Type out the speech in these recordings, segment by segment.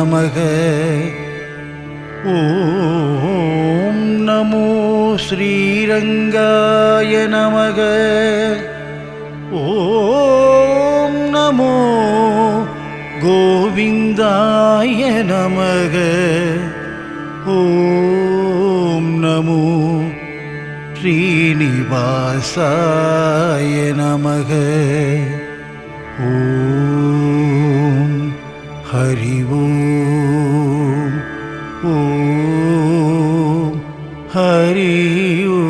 நமக. ஓம் நமோ ஸ்ரீரங்காய நமக. ஓம் நமோ கோவிந்தாய நமக. ஓம் நமோ ஸ்ரீனிவாசாய நமக. ஓம் ஹரி ஓம். ஓம் ஹரி ஓம்.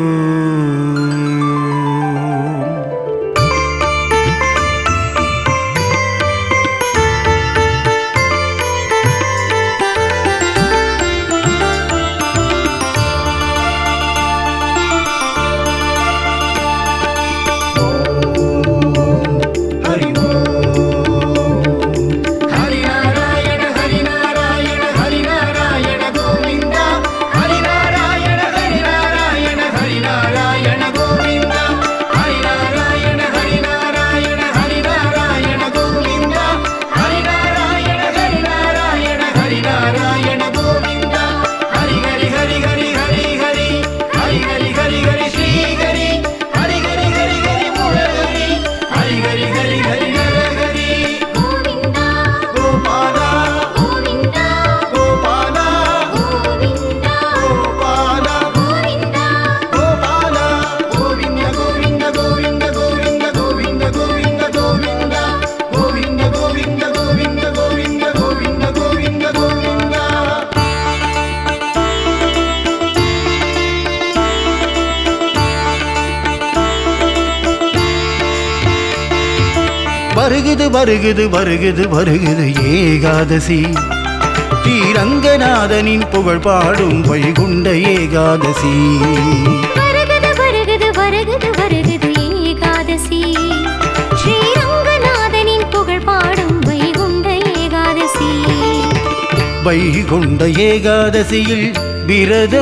வருகுது வருகுது வருகுது வருகுது ஏகாதசி. ஸ்ரீரங்கநாதனின் புகழ் பாடும் வைகுண்ட ஏகாதசி. வருகுது வருகுது வருகுது வருகுது ஏகாதசி. ஸ்ரீரங்கநாதனின் புகழ் பாடும் வைகுண்ட ஏகாதசி. வைகுண்ட ஏகாதசியில் விரதம்